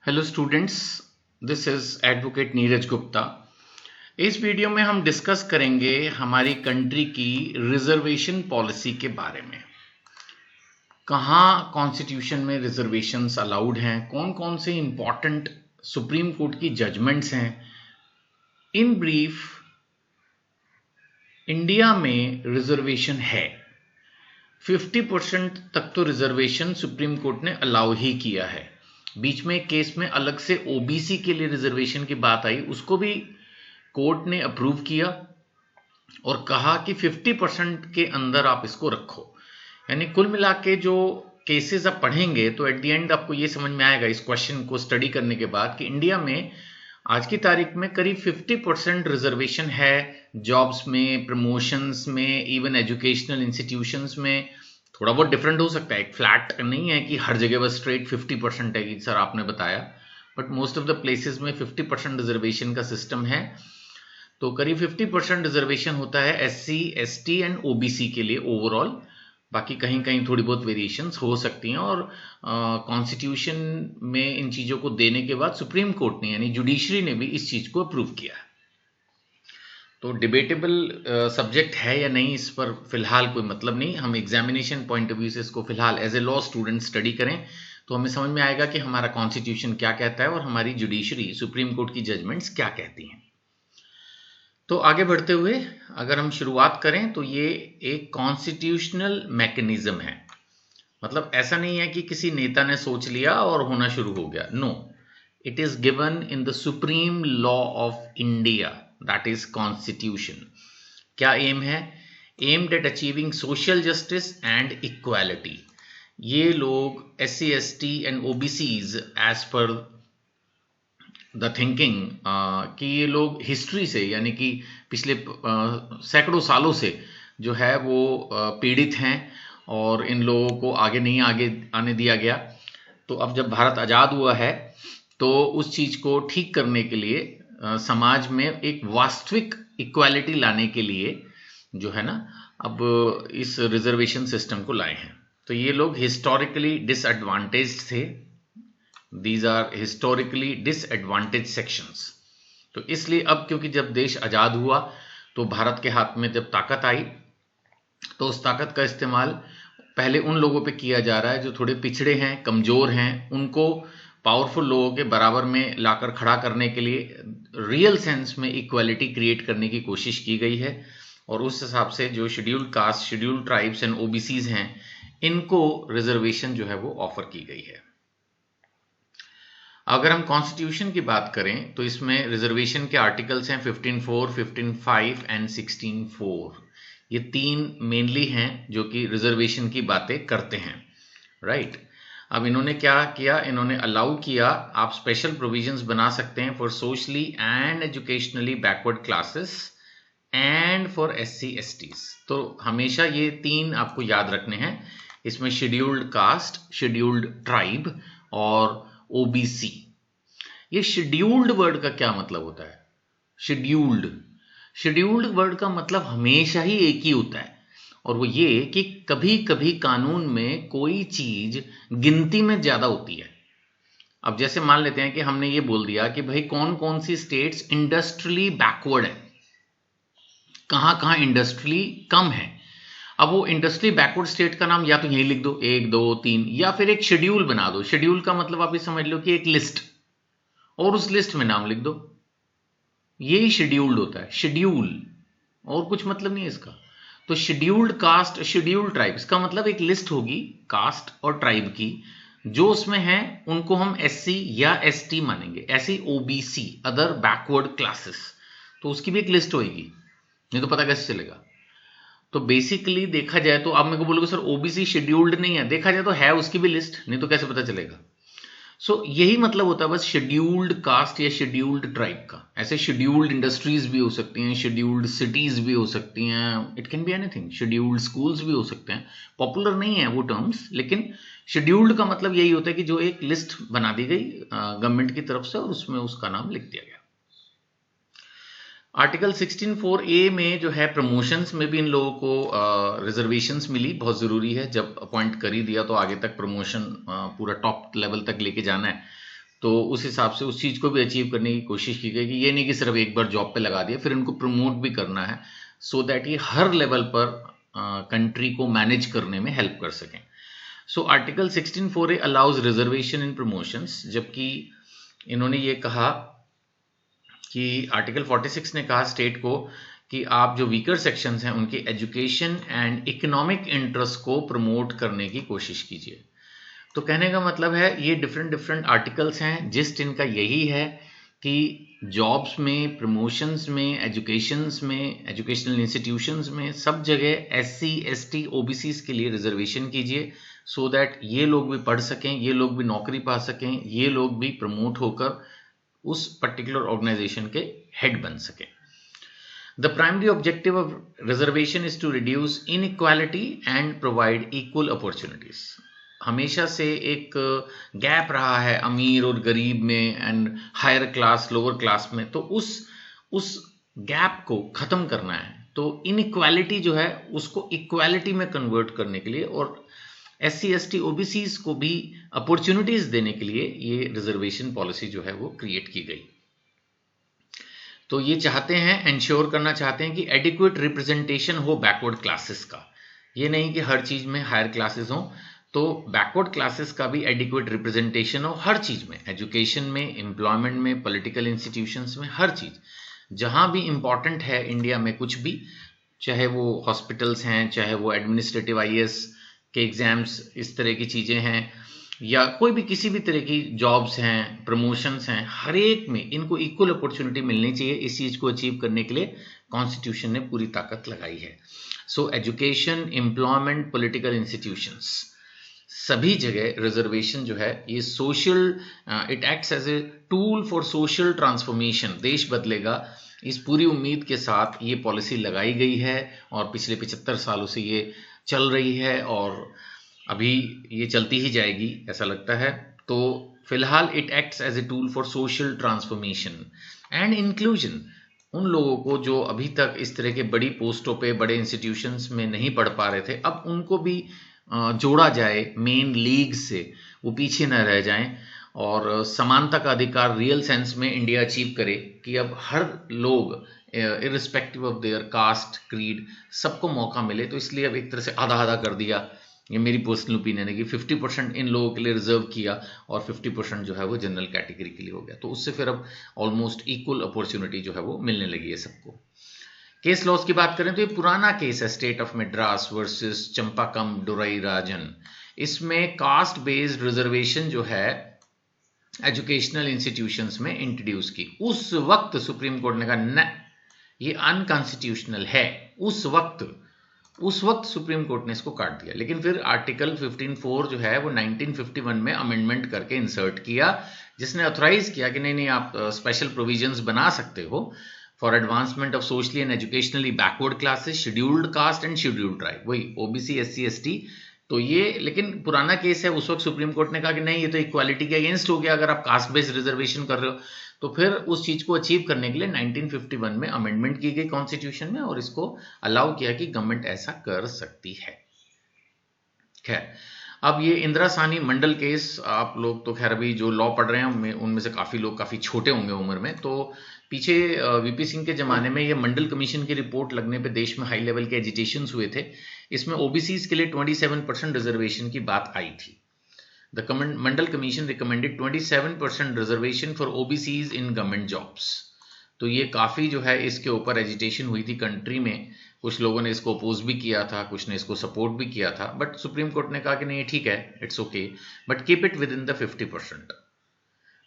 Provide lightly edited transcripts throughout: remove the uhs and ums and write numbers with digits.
Hello students, this is advocate Neeraj Gupta. इस video में हम डिस्कस करेंगे हमारी कंट्री की रिजर्वेशन पॉलिसी के बारे में। कहाँ कॉन्स्टिट्यूशन में रिजर्वेशंस अलाउड हैं, कौन कौन से इंपॉर्टेंट सुप्रीम कोर्ट की जजमेंट्स हैं। इन ब्रीफ, इंडिया में रिजर्वेशन है। 50% तक तो रिजर्वेशन सुप्रीम कोर्ट ने अलाउ ही किया है। बीच में एक केस में अलग से ओबीसी के लिए रिजर्वेशन की बात आई, उसको भी कोर्ट ने अप्रूव किया और कहा कि 50% के अंदर आप इसको रखो। यानी कुल मिला के जो केसेस आप पढ़ेंगे तो एट द एंड आपको ये समझ में आएगा इस क्वेश्चन को स्टडी करने के बाद कि इंडिया में आज की तारीख में करीब 50% रिजर्वेशन है। जॉब्स में, प्रमोशंस में, इवन एजुकेशनल इंस्टीट्यूशंस में थोड़ा बहुत डिफरेंट हो सकता है। एक फ्लैट नहीं है कि हर जगह बस स्ट्रेट 50% है कि सर आपने बताया, but most of the places में 50% रिजर्वेशन का सिस्टम है। तो करीब 50% रिजर्वेशन होता है एससी, एसटी एंड ओबीसी के लिए ओवरऑल। बाकी कहीं कहीं थोड़ी बहुत वेरिएशंस हो सकती हैं और कॉन्स्टिट्यूशन में इन चीज़ों को देने के बाद सुप्रीम कोर्ट ने यानी जुडिशरी ने भी इस चीज़ को अप्रूव किया है। तो डिबेटेबल सब्जेक्ट है या नहीं, इस पर फिलहाल कोई मतलब नहीं। हम एग्जामिनेशन पॉइंट ऑफ व्यू से इसको फिलहाल as a law student study करें तो हमें समझ में आएगा कि हमारा कॉन्स्टिट्यूशन क्या कहता है और हमारी जुडिशरी सुप्रीम कोर्ट की जजमेंट्स क्या कहती हैं। तो आगे बढ़ते हुए अगर हम शुरुआत करें तो ये एक कॉन्स्टिट्यूशनल मैकेनिज्म है। मतलब ऐसा नहीं है कि किसी नेता ने सोच लिया और होना शुरू हो गया। No, it is given in the supreme law of India, that is constitution. क्या एम है? Aimed at achieving social justice and equality. ये लोग SC, ST and OBCs as per the thinking कि ये लोग हिस्ट्री से यानी कि पिछले सैकड़ों सालों से जो है वो पीड़ित हैं और इन लोगों को आगे नहीं आगे आने दिया गया। तो अब जब भारत आज़ाद हुआ है तो उस चीज़ को ठीक करने के लिए समाज में एक वास्तविक इक्वालिटी लाने के लिए जो है ना, अब इस रिजर्वेशन सिस्टम को लाए हैं। तो ये लोग हिस्टोरिकली डिसएडवांटेज्ड थे। These are historically disadvantaged sections। तो इसलिए अब क्योंकि जब देश आज़ाद हुआ तो भारत के हाथ में जब ताकत आई तो उस ताकत का इस्तेमाल पहले उन लोगों पे किया जा रहा है जो थोड़े पिछड़े हैं, कमज़ोर हैं। उनको पावरफुल लोगों के बराबर में लाकर खड़ा करने के लिए रियल सेंस में इक्वालिटी क्रिएट करने की कोशिश की गई है। और उस हिसाब से जो scheduled caste, scheduled tribes and OBCs हैं, इनको रिजर्वेशन जो है वो ऑफर की गई है। अगर हम कॉन्स्टिट्यूशन की बात करें तो इसमें रिजर्वेशन के आर्टिकल्स हैं 15(4), 15(5) एंड 16(4). ये तीन मेनली हैं जो कि रिजर्वेशन की बातें करते हैं, राइट। अब इन्होंने क्या किया? इन्होंने अलाउ किया आप स्पेशल प्रोविजंस बना सकते हैं for socially and educationally backward classes and for SC, STs। तो हमेशा ये तीन आपको याद रखने हैं। इसमें शेड्यूल्ड कास्ट, शेड्यूल्ड ट्राइब और OBC। ये शेड्यूल्ड वर्ड का क्या मतलब होता है? शेड्यूल्ड वर्ड का मतलब हमेशा ही एक ही होता है और वो ये कि कभी कभी कानून में कोई चीज गिनती में ज्यादा होती है। अब जैसे मान लेते हैं कि हमने ये बोल दिया कि भाई कौन कौन सी स्टेट्स इंडस्ट्रियली बैकवर्ड है, कहां कहां इंडस्ट्रियली कम है। अब वो इंडस्ट्री बैकवर्ड स्टेट का नाम या तो यही लिख दो 1, 2, 3, या फिर एक शेड्यूल बना दो। शेड्यूल का मतलब आप ये समझ लो कि एक लिस्ट, और उस लिस्ट में नाम लिख दो। यही शेड्यूल्ड होता है, शेड्यूल, और कुछ मतलब नहीं है इसका। तो शेड्यूल्ड कास्ट, शेड्यूल्ड ट्राइब, इसका मतलब एक लिस्ट होगी कास्ट और ट्राइब की, जो उसमें है उनको हम SC या ST मानेंगे। ऐसे OBC, अदर बैकवर्ड क्लासेस, तो उसकी भी एक लिस्ट होगी, नहीं तो पता कैसे चलेगा। तो बेसिकली देखा जाए तो आप मेरे को बोलोगे सर OBC शेड्यूल्ड नहीं है, देखा जाए तो है उसकी भी लिस्ट, नहीं तो कैसे पता चलेगा। सो यही मतलब होता है बस शेड्यूल्ड कास्ट या शेड्यूल्ड ट्राइब का। ऐसे शेड्यूल्ड इंडस्ट्रीज भी हो सकती हैं, शेड्यूल्ड सिटीज भी हो सकती हैं, it can be anything. Scheduled schools भी हो सकते हैं। पॉपुलर नहीं है वो टर्म्स, लेकिन शेड्यूल्ड का मतलब यही होता है कि जो एक लिस्ट बना दी गई गवर्नमेंट की तरफ से और उसमें उसका नाम लिख दिया गया। आर्टिकल 16(4)A में जो है प्रमोशंस में भी इन लोगों को रिजर्वेशंस मिली। बहुत ज़रूरी है, जब अपॉइंट कर ही दिया तो आगे तक प्रमोशन पूरा टॉप लेवल तक लेके जाना है तो उस हिसाब से उस चीज़ को भी अचीव करने की कोशिश की गई कि ये नहीं कि सिर्फ एक बार जॉब पे लगा दिया, फिर इनको प्रमोट भी करना है सो दैट ये हर लेवल पर कंट्री को मैनेज करने में हेल्प कर सकें। So article 16(4)(a) allows reservation इन प्रमोशंस, जबकि इन्होंने ये कहा कि आर्टिकल 46 ने कहा स्टेट को कि आप जो वीकर सेक्शंस हैं उनके एजुकेशन एंड इकोनॉमिक इंटरेस्ट को प्रमोट करने की कोशिश कीजिए। तो कहने का मतलब है ये डिफरेंट आर्टिकल्स हैं, जिस्ट इनका यही है कि जॉब्स में, प्रमोशंस में, एजुकेशंस में, एजुकेशनल इंस्टीट्यूशंस में, सब जगह SC ST OBCs के लिए रिजर्वेशन कीजिए सो दैट ये लोग भी पढ़ सकें, ये लोग भी नौकरी पा सकें, ये लोग भी प्रमोट होकर उस पर्टिकुलर ऑर्गेनाइजेशन के हेड बन सकें। The primary objective of reservation is to reduce inequality and provide equal opportunities. हमेशा से एक गैप रहा है अमीर और गरीब में and higher class lower class में, तो उस गैप को ख़त्म करना है। तो इनइक्वालिटी जो है उसको इक्वालिटी में कन्वर्ट करने के लिए और SC ST OBCs को भी अपॉर्चुनिटीज़ देने के लिए ये रिजर्वेशन पॉलिसी जो है वो क्रिएट की गई। तो ये चाहते हैं, इंश्योर करना चाहते हैं कि एडिक्वेट रिप्रेजेंटेशन हो बैकवर्ड क्लासेस का। ये नहीं कि हर चीज़ में हायर क्लासेस हों, तो बैकवर्ड क्लासेस का भी एडिक्वेट रिप्रेजेंटेशन हो हर चीज़ में, एजुकेशन में, एम्प्लॉयमेंट में, पॉलिटिकल इंस्टीट्यूशंस में, हर चीज़ जहाँ भी इम्पॉर्टेंट है इंडिया में कुछ भी, चाहे वो हॉस्पिटल्स हैं, चाहे वो एडमिनिस्ट्रेटिव IAS के एग्ज़ाम्स, इस तरह की चीज़ें हैं, या कोई भी किसी भी तरह की जॉब्स हैं, प्रमोशंस हैं, हर एक में इनको इक्वल अपॉर्चुनिटी मिलनी चाहिए। इस चीज़ को अचीव करने के लिए कॉन्स्टिट्यूशन ने पूरी ताकत लगाई है। So education, employment, political institutions, सभी जगह रिजर्वेशन जो है ये social, it acts as a tool for social transformation. देश बदलेगा, इस पूरी उम्मीद के साथ ये पॉलिसी लगाई गई है और पिछले 75 सालों से ये चल रही है और अभी ये चलती ही जाएगी ऐसा लगता है। तो फिलहाल it acts as a tool for social transformation and inclusion. उन लोगों को जो अभी तक इस तरह के बड़ी पोस्टों पे, बड़े इंस्टीट्यूशंस में नहीं पढ़ पा रहे थे, अब उनको भी जोड़ा जाए मेन लीग से, वो पीछे न रह जाएं और समानता का अधिकार रियल सेंस में इंडिया अचीव करे कि अब हर लोग irrespective of their caste, creed, सबको मौका मिले। तो इसलिए अब एक तरह से आधा आधा कर दिया, ये मेरी पर्सनल ओपिनियन है कि 50% इन लोगों के लिए रिजर्व किया और 50% जो है वो जनरल कैटेगरी के लिए हो गया। तो उससे फिर अब ऑलमोस्ट इक्वल अपॉर्चुनिटी जो है वो मिलने लगी है सबको। केस लॉस की बात करें तो ये पुराना केस है, स्टेट ऑफ मद्रास वर्सेस चंपाकम डोरई राजन। इसमें कास्ट बेस्ड रिजर्वेशन जो है एजुकेशनल इंस्टीट्यूशंस में इंट्रोड्यूस की। उस वक्त सुप्रीम कोर्ट ने कहा न, ये अनकॉन्स्टिट्यूशनल है। उस वक्त सुप्रीम कोर्ट ने इसको काट दिया, लेकिन फिर आर्टिकल 15(4) जो है वो 1951 में अमेंडमेंट करके इंसर्ट किया, जिसने ऑथराइज किया कि नहीं आप स्पेशल प्रोविजंस बना सकते हो for advancement of socially and educationally backward classes, scheduled caste and scheduled tribe, वही OBC SC ST। तो ये लेकिन पुराना केस है, उस वक्त सुप्रीम कोर्ट ने कहा कि नहीं ये तो इक्वालिटी के अगेंस्ट हो गया अगर आप कास्ट बेस्ड रिजर्वेशन कर रहे हो। तो फिर उस चीज को अचीव करने के लिए 1951 में अमेंडमेंट की गई कॉन्स्टिट्यूशन में और इसको अलाउ किया कि गवर्नमेंट ऐसा कर सकती है। खैर, अब ये इंदिरा साहनी मंडल केस, आप लोग तो खैर अभी जो लॉ पढ़ रहे हैं उनमें से काफी लोग काफी छोटे होंगे उम्र में, तो पीछे VP सिंह के जमाने में ये मंडल कमीशन की रिपोर्ट लगने पे देश में हाई लेवल के एजिटेशंस हुए थे। इसमें OBCs के लिए 27% रिजर्वेशन की बात आई थी। The Mandal Commission recommended 27% reservation for OBCs in government jobs। तो ये काफ़ी जो है इसके ऊपर एजिटेशन हुई थी कंट्री में। कुछ लोगों ने इसको अपोज भी किया था, कुछ ने इसको सपोर्ट भी किया था, बट सुप्रीम कोर्ट ने कहा कि नहीं ठीक है, it's okay, but keep it with in the 50%।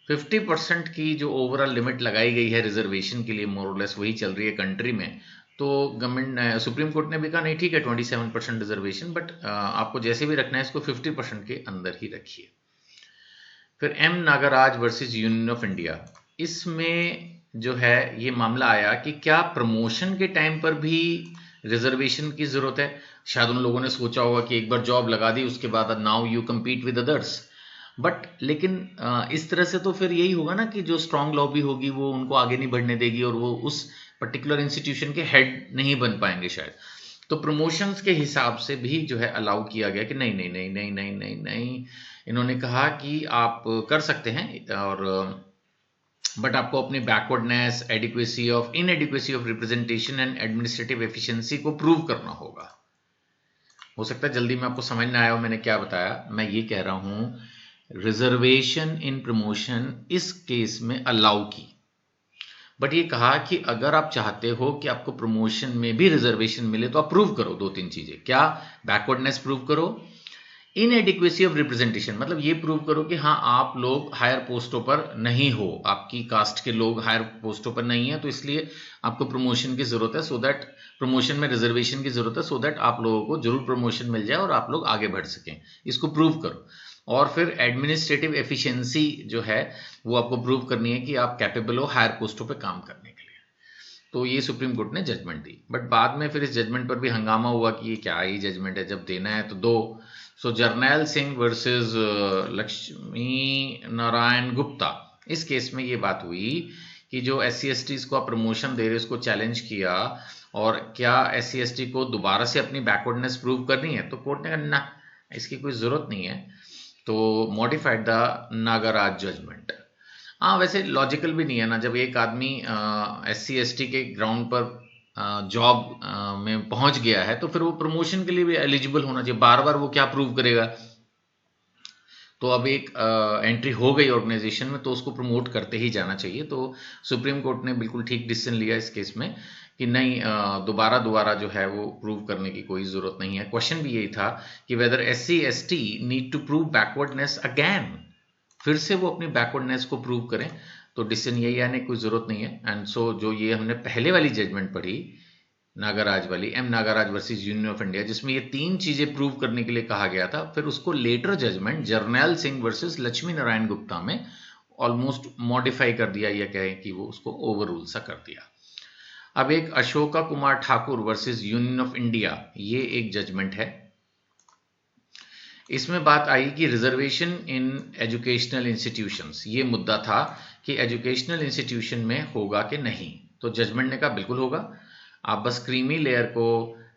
50% की जो ओवरऑल लिमिट लगाई गई है रिजर्वेशन के लिए, मोर और लेस वही चल रही है कंट्री में। तो गवर्नमेंट, सुप्रीम कोर्ट ने भी कहा नहीं ठीक है 27% रिजर्वेशन, बट आपको जैसे भी रखना है इसको 50% के अंदर ही रखिए। फिर M Nagaraj versus union of India, इसमें जो है ये मामला आया कि क्या प्रमोशन के टाइम पर भी रिजर्वेशन की जरूरत है। शायद उन लोगों ने सोचा होगा कि एक बार जॉब लगा दी उसके बाद now you compete with others, but लेकिन इस तरह से तो फिर यही होगा ना कि जो स्ट्रांग लॉबी होगी वो उनको आगे नहीं बढ़ने देगी और वो उस पर्टिकुलर इंस्टीट्यूशन के हेड नहीं बन पाएंगे शायद। तो प्रमोशंस के हिसाब से भी जो है अलाउ किया गया कि नहीं नहीं नहीं नहीं नहीं नहीं नहीं इन्होंने कहा कि आप कर सकते हैं और बट आपको अपनी backwardness, inadequacy of representation and administrative efficiency को प्रूव करना होगा। हो सकता है जल्दी में आपको समझ ना आया हो मैंने क्या बताया। मैं ये कह रहा हूं रिजर्वेशन इन प्रमोशन इस केस में अलाउ की, बट ये कहा कि अगर आप चाहते हो कि आपको प्रमोशन में भी रिजर्वेशन मिले तो आप प्रूव करो 2-3 चीजें। क्या? बैकवर्डनेस प्रूव करो, इनएडिक्वेसी ऑफ रिप्रेजेंटेशन मतलब ये प्रूव करो कि हाँ आप लोग हायर पोस्टों पर नहीं हो, आपकी कास्ट के लोग हायर पोस्टों पर नहीं है, तो इसलिए आपको प्रमोशन की जरूरत है, सो दैट प्रमोशन में रिजर्वेशन की जरूरत है, सो दैट आप लोगों को जरूर प्रमोशन मिल जाए और आप लोग आगे बढ़ सकें। इसको प्रूव करो। और फिर एडमिनिस्ट्रेटिव एफिशिएंसी जो है वो आपको प्रूव करनी है कि आप कैपेबल हो हायर पोस्टों पर काम करने के लिए। तो ये सुप्रीम कोर्ट ने जजमेंट दी, बट बाद में फिर इस जजमेंट पर भी हंगामा हुआ कि ये क्या ही जजमेंट है, जब देना है तो दो। सो जर्नैल सिंह वर्सेस लक्ष्मी नारायण गुप्ता, इस केस में ये बात हुई कि जो SC/ST को आप प्रमोशन दे रहे उसको चैलेंज किया, और क्या SC/ST को दोबारा से अपनी बैकवर्डनेस प्रूव करनी है, तो कोर्ट ने कहा ना इसकी कोई जरूरत नहीं है, तो मॉडिफाइड द नागराज जजमेंट। हाँ वैसे लॉजिकल भी नहीं है ना, जब एक आदमी SC/ST के ग्राउंड पर जॉब में पहुंच गया है तो फिर वो प्रमोशन के लिए भी एलिजिबल होना चाहिए, बार बार वो क्या प्रूव करेगा। तो अब एक एंट्री हो गई ऑर्गेनाइजेशन में तो उसको प्रमोट करते ही जाना चाहिए। तो सुप्रीम कोर्ट ने बिल्कुल ठीक डिसीजन लिया इस केस में कि नहीं, दोबारा जो है वो प्रूव करने की कोई जरूरत नहीं है। क्वेश्चन भी यही था कि whether SC/ST need to prove backwardness again, फिर से वो अपनी बैकवर्डनेस को प्रूव करें, तो डिसीजन यही आने की कोई जरूरत नहीं है। एंड सो जो ये हमने पहले वाली जजमेंट पढ़ी नागराज वाली, M Nagaraj versus union of India, जिसमें ये 3 चीजें प्रूव करने के लिए कहा गया था, फिर उसको later judgment Jarnail Singh versus Lakshmi Narayan Gupta में ऑलमोस्ट मॉडिफाई कर दिया, या कहें कि वो उसको ओवर रूल सा कर दिया। अब एक Ashoka Kumar Thakur versus union of India, ये एक जजमेंट है। इसमें बात आई कि रिजर्वेशन इन एजुकेशनल इंस्टीट्यूशंस, ये मुद्दा था कि एजुकेशनल इंस्टीट्यूशन में होगा कि नहीं, तो जजमेंट ने कहा बिल्कुल होगा। आप बस क्रीमी लेयर को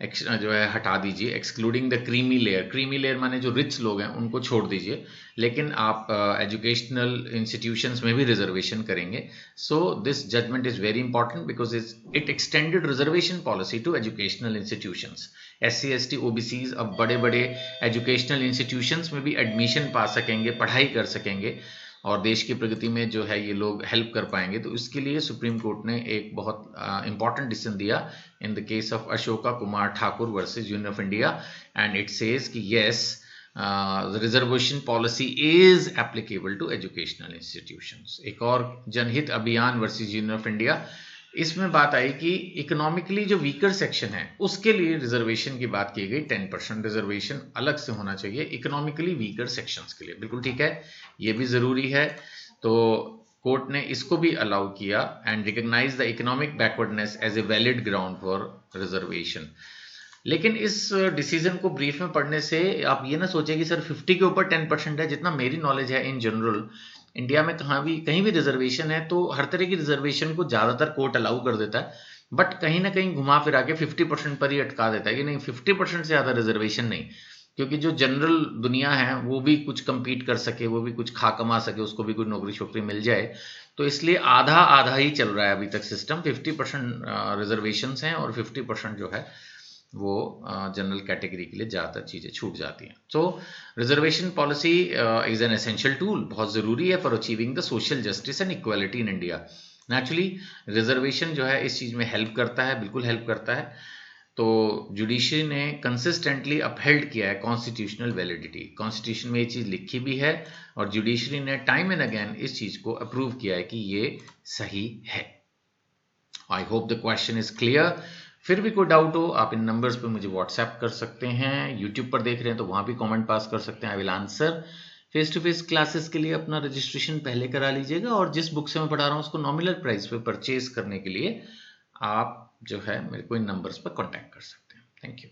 जो है हटा दीजिए, excluding the creamy layer. Creamy layer माने जो रिच लोग हैं उनको छोड़ दीजिए, लेकिन आप एजुकेशनल इंस्टीट्यूशंस में भी रिजर्वेशन करेंगे। So this judgment is very important because it extended reservation policy to educational institutions. SC/ST OBCs अब बड़े बड़े एजुकेशनल इंस्टीट्यूशंस में भी एडमिशन पा सकेंगे, पढ़ाई कर सकेंगे, और देश की प्रगति में जो है ये लोग हेल्प कर पाएंगे। तो इसके लिए सुप्रीम कोर्ट ने एक बहुत इंपॉर्टेंट डिसीजन दिया in the case of Ashoka Kumar Thakur versus union of India, and it says कि yes reservation policy is applicable to educational institutions. एक और जनहित अभियान वर्सेस यूनियन ऑफ इंडिया, इसमें बात आई कि इकोनॉमिकली जो वीकर सेक्शन है उसके लिए रिजर्वेशन की बात की गई, 10% रिजर्वेशन अलग से होना चाहिए इकोनॉमिकली वीकर सेक्शंस के लिए। बिल्कुल ठीक है, ये भी जरूरी है। तो कोर्ट ने इसको भी अलाउ किया and recognise the economic backwardness as a valid ground for reservation. लेकिन इस डिसीजन को ब्रीफ में पढ़ने से आप ये ना सोचे कि सर 50 के ऊपर 10% है। जितना मेरी नॉलेज है इन जनरल इंडिया में कहीं भी रिजर्वेशन है तो हर तरह की रिजर्वेशन को ज्यादातर कोर्ट अलाउ कर देता है, बट कहीं ना कहीं घुमा फिरा के 50% पर ही अटका देता है कि नहीं 50% से ज्यादा रिजर्वेशन नहीं, क्योंकि जो जनरल दुनिया है वो भी कुछ compete कर सके, वो भी कुछ खा कमा सके, उसको भी कुछ नौकरी शोकरी मिल जाए। तो इसलिए आधा आधा ही चल रहा है अभी तक सिस्टम, 50% रिजर्वेशन हैं और 50% जो है वो जनरल कैटेगरी के लिए ज़्यादातर चीज़ें छूट जाती हैं। So reservation policy is an essential tool, बहुत ज़रूरी है for achieving the social justice and equality in India. Naturally reservation जो है इस चीज़ में हेल्प करता है, बिल्कुल हेल्प करता है। तो जुडिशरी ने कंसिस्टेंटली अपहेल्ड किया है कॉन्स्टिट्यूशनल वैलिडिटी, कॉन्स्टिट्यूशन में ये चीज़ लिखी भी है और जुडिशरी ने टाइम एंड अगेन इस चीज़ को अप्रूव किया है कि ये सही है। I hope the question is clear. फिर भी कोई डाउट हो आप इन नंबर्स पे मुझे व्हाट्सएप कर सकते हैं, यूट्यूब पर देख रहे हैं तो वहां भी कमेंट पास कर सकते हैं, I will answer. Face to face classes के लिए अपना रजिस्ट्रेशन पहले करा लीजिएगा, और जिस बुक से मैं पढ़ा रहा हूँ उसको नॉमिनल प्राइस पे परचेज करने के लिए आप जो है मेरे को इन नंबर्स पर कॉन्टैक्ट कर सकते हैं। Thank you.